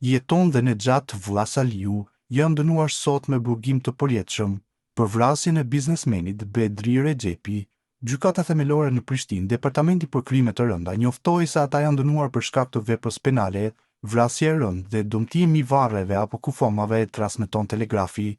Jeton dhe Nexhat Vllasaliu janë dënuar sot me burgim të përjetshëm për vrasjen e biznesmenit Bedri Rexhepi. Gjykata themelore në Prishtinë, Departamenti për krime të rënda, njoftoi se ata janë dënuar për shkak të veprës penale, vrasje e rëndë dhe dëmtimi i varreve apo kufomave, transmeton Telegrafi.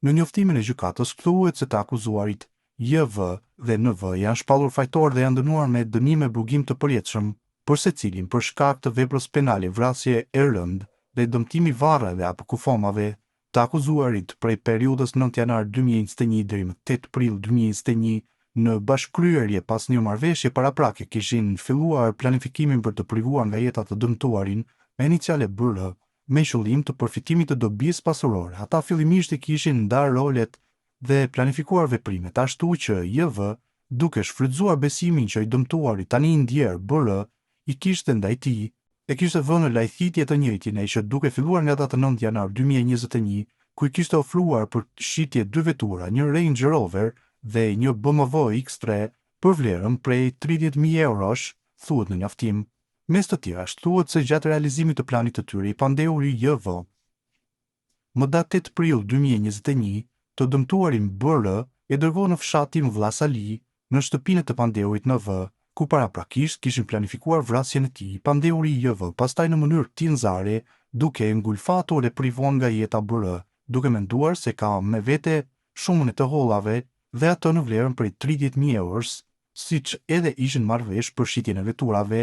Në njoftimin e gjykatës thuhet se të akuzuarit JV dhe NV janë shpallur fajtor dhe janë dënuar me dënime burgim të përjetshëm për secilin për shkak të veprës penale, vrasje e rëndë dhe dëmtimi i varreve apo kufomave. Të akuzuarit prej periudhës 9 janar 2021 deri më 8 prill 2021 në bashkëkryerje pas një marrëveshje paraprake kishin filluar planifikimin për të privuar nga jeta të dëmtuarin me iniciale BR, me qëllim të përfitimit të dobisë pasurore. Ata fillimisht i kishin ndarë rolet dhe planifikuar veprimet, ashtu që JV, duke shfrytzuar besimin që i dëmtuari tani i ndjer BR i kishte ndaj tij, e kishte vënë në lajthitje të njëjtin ai që duke filluar nga data 9 janar 2021, ku i kishte ofruar për shitje 2 vetura, një Range Rover dhe një BMW X3 për vlerën prej 30.000 eurosh, thuhet në njoftim. Mes të tjerash, thuhet se gjatë realizimit të planit të tyre i pandehuri JV. Më datë 8 prill 2021, të dëmtuarin BR e dërgoi në fshatin Vllasali, në shtëpinë të pandehurit NV, ku paraprakisht kishin planifikuar vrasjen e tij. Pandehuri JV pastaj në mënyrë tinzare, duke e ngulfatur dhe privuar nga jeta BR, duke menduar se ka me vete shumën e të hollave dhe ato në vlerën prej 30.000 eurosh, siç edhe ishin marrëvesh për shitjen e veturave.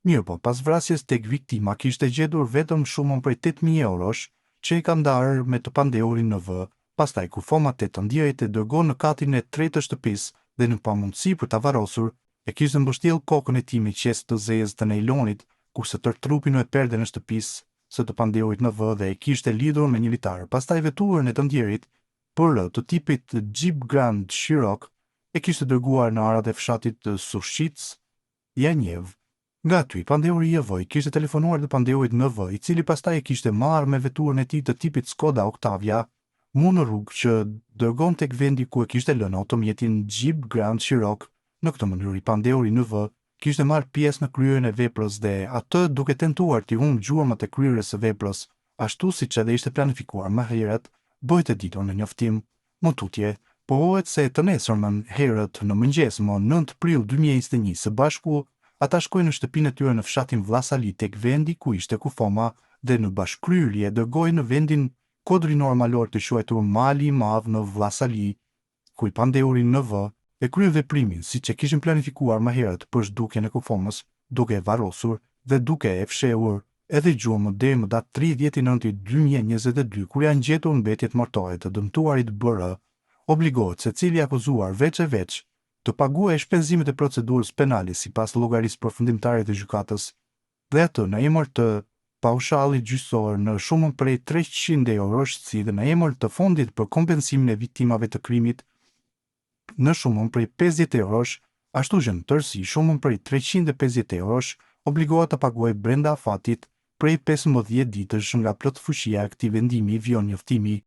Mirë po, pas vrasjes tek viktima kishte gjetur vetëm shumën prej 8.000 eurosh që i ka ndarë me të pandehurin NV. Pastaj kufomat e të ndjerit e dërgon në katin e tretë të shtëpisë dhe në pamundësi për ta varrosur, e kishte mbështjell kokën e tij me qesë të zezë të nejlonit, kurse tërë trupin në perden e shtëpisë së të pandehurit NV dhe e kishte lidhur me një litar. Pastaj veturën e të ndjerit, për të tipit Jeep Grand Cherokee, e kishte dërguar në arat e fshatit të Sushits, Janjev. Nga aty, pandehuri JV kishte telefonuar të pandehurit NV, i cili pastaj e kishte marrë me veturën e tij të tipit Skoda Octavia, mu në rrugë që dërgon tek vendi ku e kishte lënë automjetin Jeep Grand Cherokee. Në këtë mënyrë i pandehuri NV kishte marrë pjesë në kryerjen e veprës dhe atë duke tentuar t'i humbë gjurmët e kryerjes së veprës, ashtu siç edhe ishte planifikuar më herët, bëhet e ditur në njoftim. Më tutje, pohohet se të nesërmën herët në mëngjes më 9 prill 2021 së bashku ata shkojnë në shtëpinë e tyre në fshatin Vllasali tek vendi ku ishte kufoma dhe në bashkëkryerje dërgojnë në vendin kodrinor malor të quajtur Mali i Madh në Vllasali, ku i pandehuri NV e kryen veprimin siç e kishin planifikuar më herët për zhdukjen e kufomës, duke e varrosur dhe duke e fshehur edhe gjurmët deri më datë 30/9/2022, kur janë gjetur mbetjet mortore të dëmtuarit BR. Obligohet secili akuzuar veç e veç të paguajë shpenzimet e procedurës penale sipas llogarisë përfundimtare të gjykatës, dhe atë në emër të paushallit gjyqësor në shumën prej 300 eurosh, si dhe në emër të fondit për kompensimin e viktimave të krimit në shumën prej 50 eurosh, ashtu që në tërësi shumën prej 350 eurosh obligohet të paguajë brenda afatit prej 15 ditësh nga plotfuqia e këtij vendimi, vjon njoftimi.